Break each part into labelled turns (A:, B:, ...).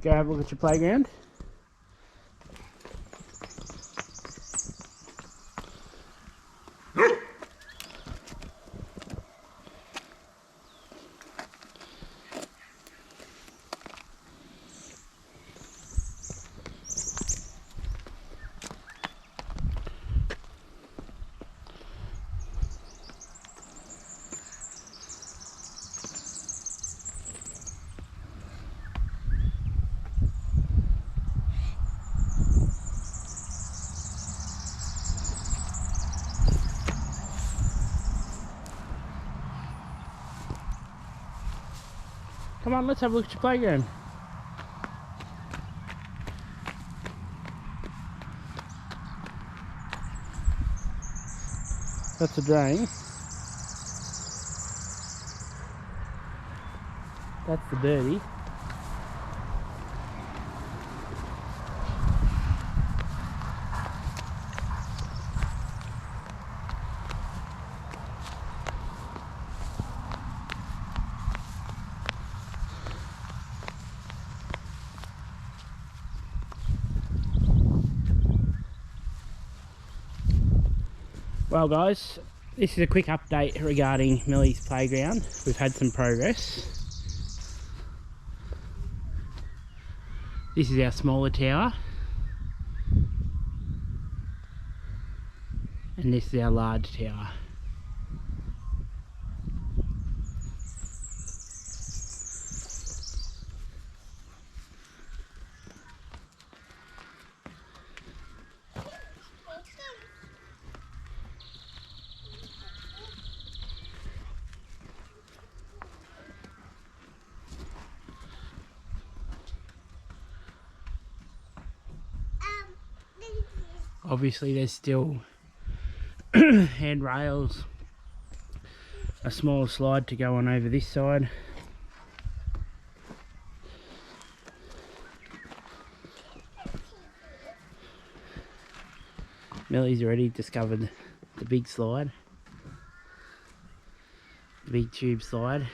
A: Go have a look at your playground. Come on, let's have a look at your playground. That's a drain. That's the dirty. Well guys, this is a quick update regarding Millie's playground. We've had some progress. This is our smaller tower. And this is our large tower. Obviously there's still handrails, a smaller slide to go on over this side. Millie's already discovered the big slide, the big tube slide.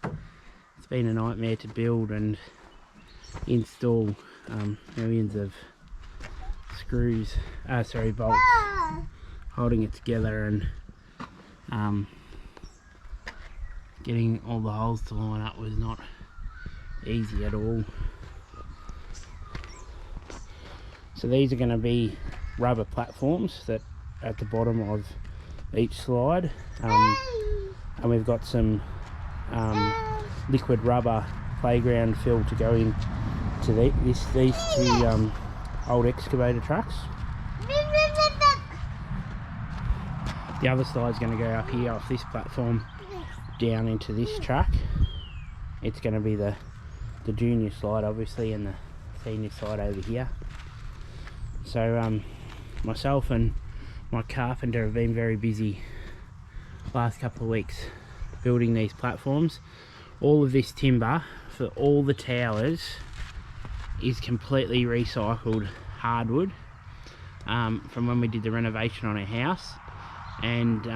A: It's been a nightmare to build and install, millions of screws, bolts holding it together, and getting all the holes to line up was not easy at all. So these are going to be rubber platforms that at the bottom of each slide, and we've got some liquid rubber playground fill to go in to these two old excavator trucks. The other slide's going to go up here off this platform down into this truck. It's going to be the junior slide obviously, and the senior slide over here. So myself and my carpenter have been very busy last couple of weeks building these platforms. All of this timber for all the towers is completely recycled hardwood from when we did the renovation on our house. And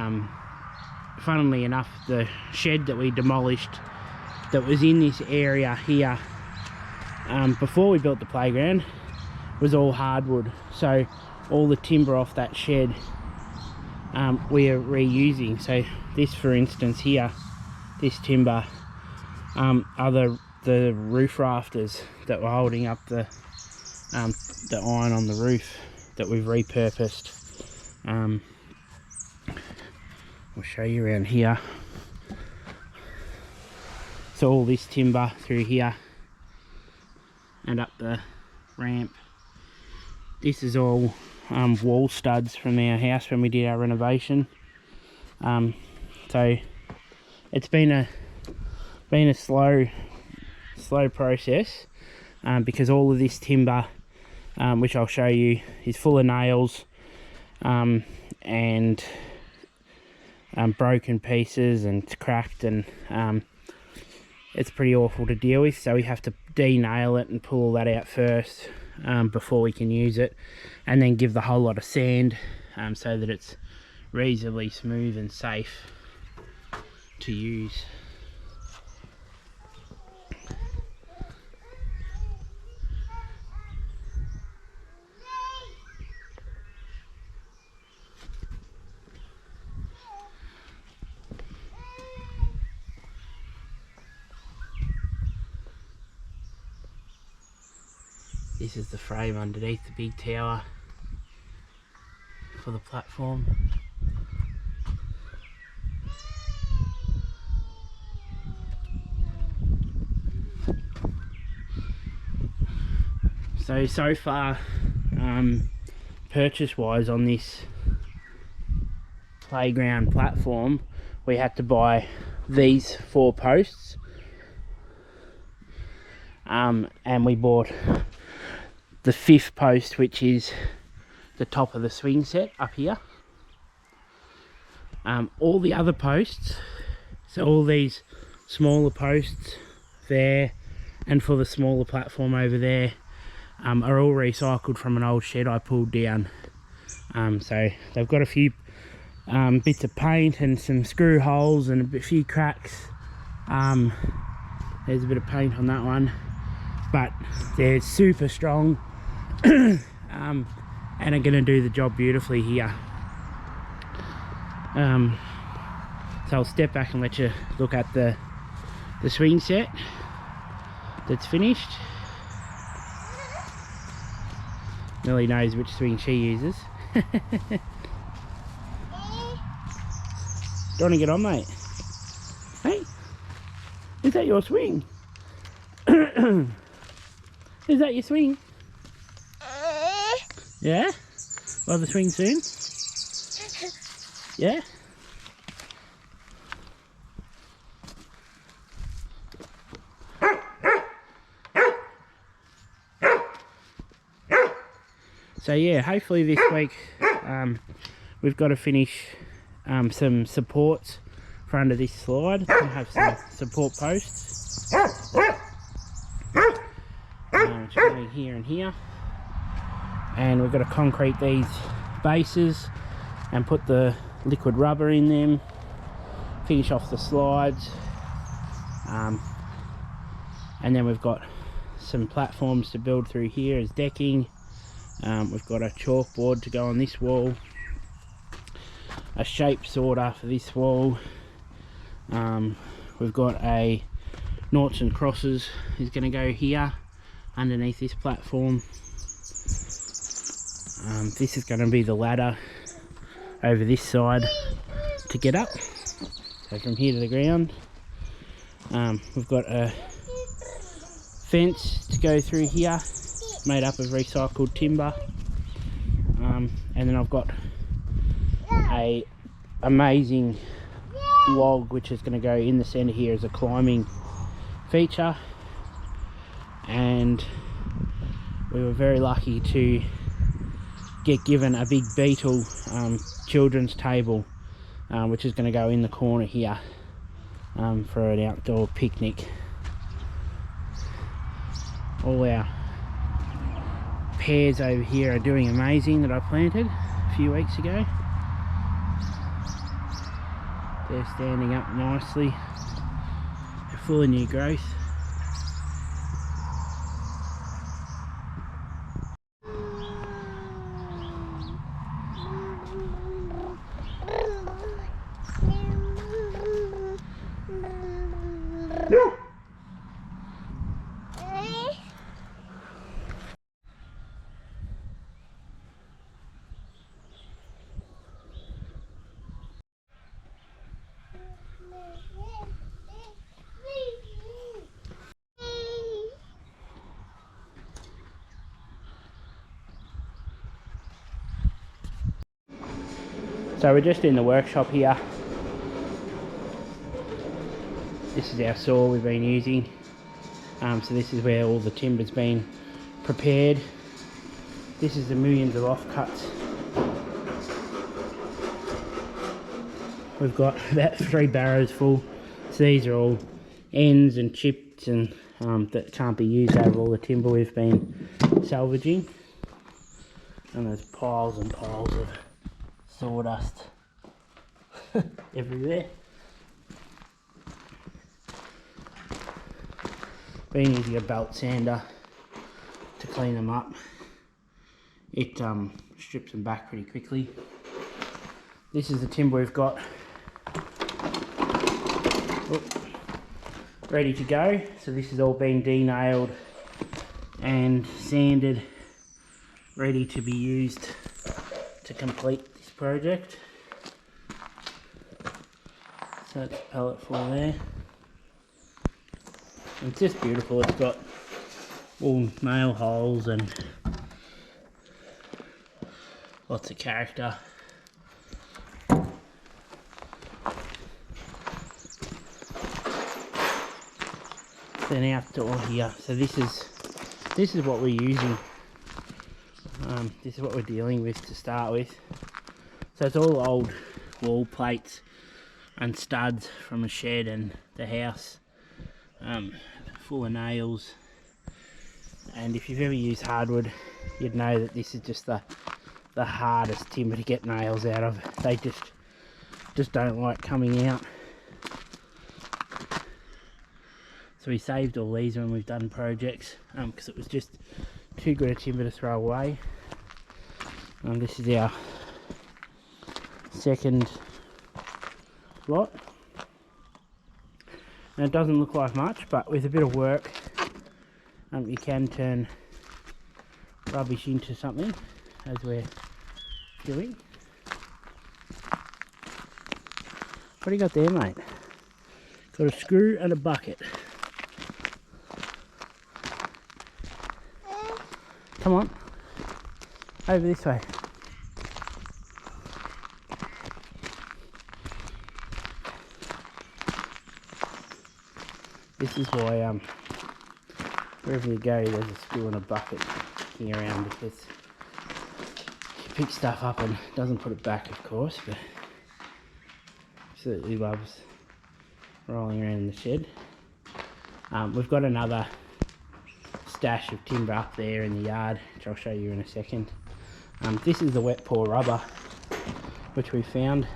A: funnily enough, the shed that we demolished that was in this area here before we built the playground was all hardwood. So all the timber off that shed we are reusing. So this, for instance here, this timber are the roof rafters that were holding up the iron on the roof that we've repurposed. I'll show you around here. So all this timber through here and up the ramp. This is all wall studs from our house when we did our renovation. So it's been a slow process because all of this timber, which I'll show you, is full of nails and broken pieces, and it's cracked, and it's pretty awful to deal with. So we have to de-nail it and pull all that out first before we can use it, and then give the whole lot of sand so that it's reasonably smooth and safe to use. This is the frame underneath the big tower for the platform. So far, purchase wise on this playground platform, we had to buy these 4 posts, and we bought the 5th post, which is the top of the swing set up here. All the other posts, so all these smaller posts there and for the smaller platform over there, are all recycled from an old shed I pulled down. So they've got a few bits of paint and some screw holes and a few cracks. There's a bit of paint on that one, but they're super strong and are going to do the job beautifully here. So I'll step back and let you look at the swing set that's finished. Millie knows which swing she uses. Do you want to get on, mate? Hey, is that your swing? Is that your swing? Yeah? We'll have a swing soon? Yeah? So yeah, hopefully this week we've got to finish some supports for under this slide. We'll have some support posts, which are going here and here, and we've got to concrete these bases and put the liquid rubber in them, finish off the slides, and then we've got some platforms to build through here as decking. We've got a chalkboard to go on this wall, a shape sorter for this wall. We've got a noughts and crosses is going to go here underneath this platform. This is going to be the ladder over this side to get up, so from here to the ground. We've got a fence to go through here, made up of recycled timber, and then I've got a amazing log which is going to go in the center here as a climbing feature. And we were very lucky to get given a big beetle children's table, which is going to go in the corner here for an outdoor picnic. All our pears over here are doing amazing that I planted a few weeks ago. They're standing up nicely. They're full of new growth. So we're just in the workshop here. This is our saw we've been using. So this is where all the timber's been prepared. This is the millions of offcuts. We've got about 3 barrows full. So these are all ends and chips and that can't be used out of all the timber we've been salvaging. And there's piles and piles of sawdust everywhere. Been using a belt sander to clean them up. It strips them back pretty quickly. This is the timber we've got ready to go. So this has all been de-nailed and sanded, ready to be used to complete this project. So that's pallet full there. And it's just beautiful. It's got all nail holes and lots of character. Then outdoor here. So this is what we're using. This is what we're dealing with to start with. So it's all old wall plates and studs from a shed and the house, full of nails. And if you've ever used hardwood, you'd know that this is just the hardest timber to get nails out of. They just don't like coming out. So we saved all these when we've done projects, because it was just too good a timber to throw away. This is our second lot. And it doesn't look like much, but with a bit of work, you can turn rubbish into something, as we're doing. What do you got there, mate? Got a screw and a bucket. Come on, over this way. This is why wherever you go there's a screw and a bucket kicking around, because she picks stuff up and doesn't put it back, of course, but absolutely loves rolling around in the shed. We've got another stash of timber up there in the yard, which I'll show you in a second. This is the wet pour rubber, which we found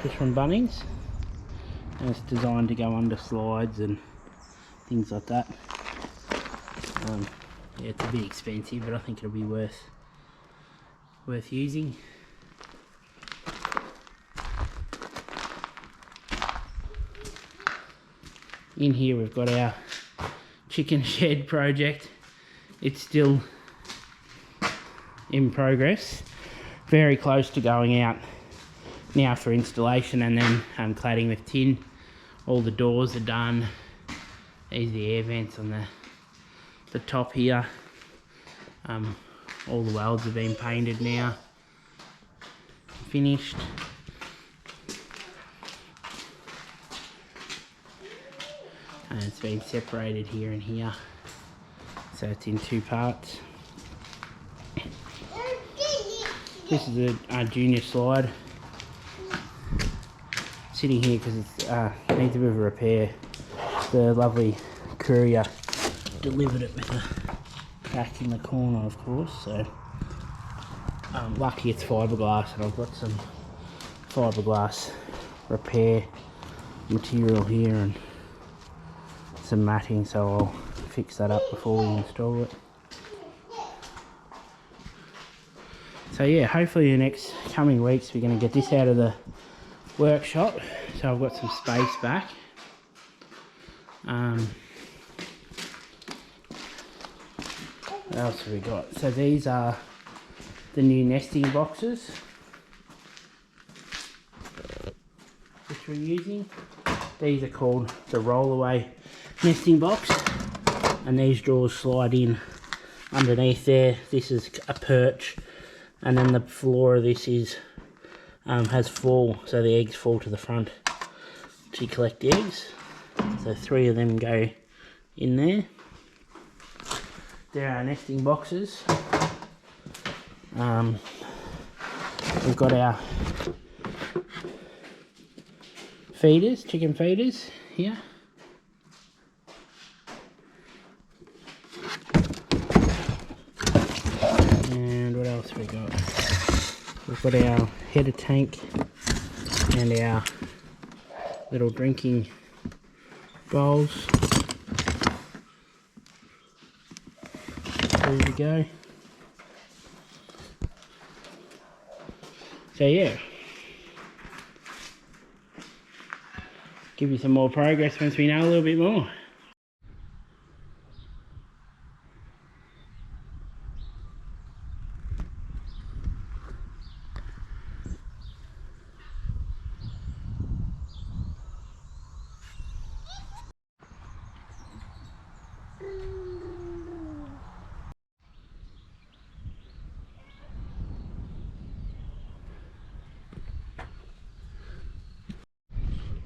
A: just from Bunnings, and it's designed to go under slides and things like that. Yeah, it's a bit expensive, but I think it'll be worth using. In here we've got our chicken shed project. It's still in progress, very close to going out now for installation, and then cladding with tin. All the doors are done. These are the air vents on the top here. All the welds have been painted now, finished. And it's been separated here and here, so it's in two parts. This is a junior slide, sitting here because it needs a bit of a repair. The lovely courier delivered it with a crack in the corner, of course, so lucky it's fiberglass, and I've got some fiberglass repair material here and some matting, so I'll fix that up before we install it. So yeah, hopefully in the next coming weeks we're going to get this out of the workshop, so I've got some space back. What else have we got? So these are the new nesting boxes which we're using. These are called the rollaway nesting box, and these drawers slide in underneath there. This is a perch, and then the floor of this is has fall, so the eggs fall to the front to collect the eggs. So 3 of them go in there. There are nesting boxes. We've got our feeders, chicken feeders here. And what else have we got? We've got our header tank and our little drinking bowls. Ready to go. So yeah, give you some more progress once we know a little bit more.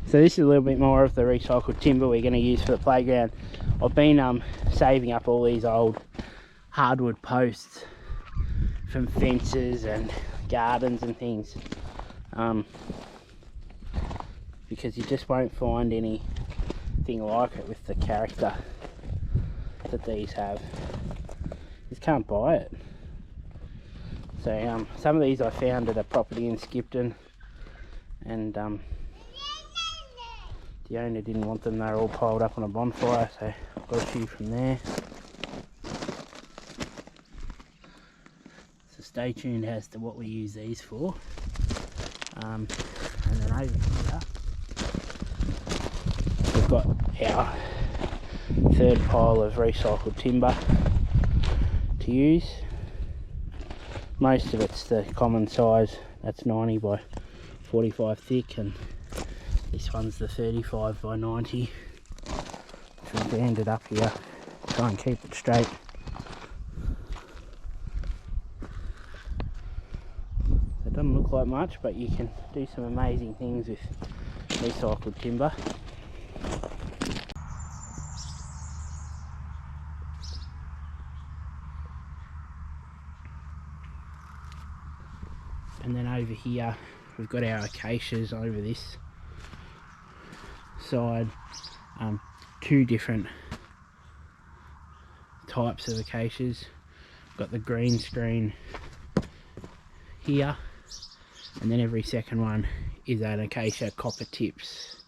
A: So this is a little bit more of the recycled timber we're going to use for the playground. I've been saving up all these old hardwood posts from fences and gardens and things, because you just won't find anything like it with the character that these have. You just can't buy it. So some of these I found at a property in Skipton, and the owner didn't want them. They were all piled up on a bonfire, so I got a few from there. So stay tuned as to what we use these for. And then over here we've got our third pile of recycled timber to use. Most of it's the common size, that's 90 by 45 thick, and this one's the 35 by 90, which we've banded up here, try and keep it straight. It doesn't look like much, but you can do some amazing things with recycled timber. And then over here we've got our acacias over this side, two different types of acacias. Got the green screen here, and then every second one is an acacia copper tips.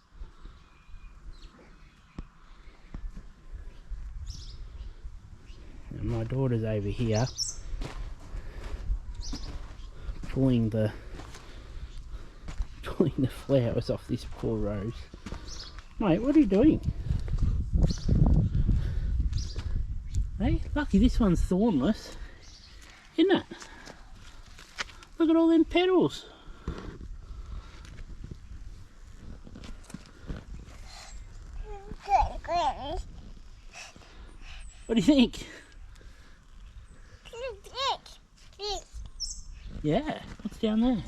A: And my daughter's over here pulling the flowers off this poor rose. Mate, what are you doing? Hey, lucky this one's thornless, isn't it? Look at all them petals. What do you think? Yeah, what's down there?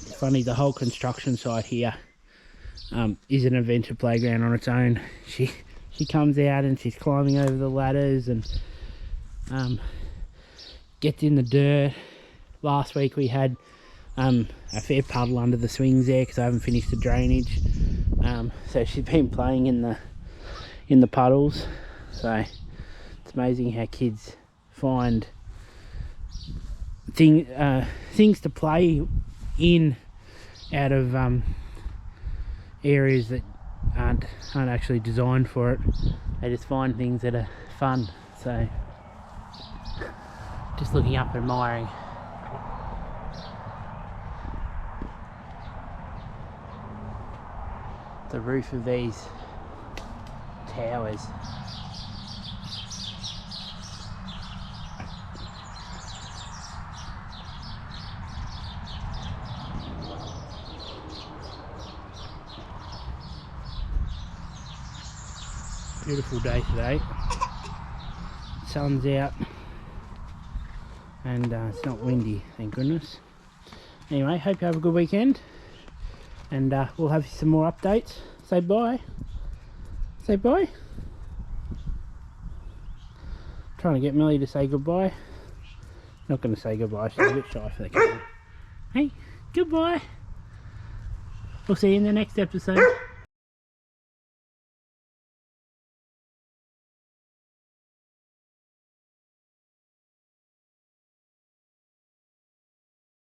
A: It's funny, the whole construction site here is an adventure playground on its own. She comes out and she's climbing over the ladders and gets in the dirt. Last week we had a fair puddle under the swings there because I haven't finished the drainage. So she's been playing in the puddles. So it's amazing how kids find things to play in out of areas that aren't actually designed for it. They just find things that are fun. So just looking up, admiring the roof of these towers. Beautiful day today. Sun's out and it's not windy, thank goodness. Anyway, hope you have a good weekend, and we'll have some more updates. Say bye. Say bye. Trying to get Millie to say goodbye. Not going to say goodbye, she's a bit shy for the camera. Hey, goodbye. We'll see you in the next episode.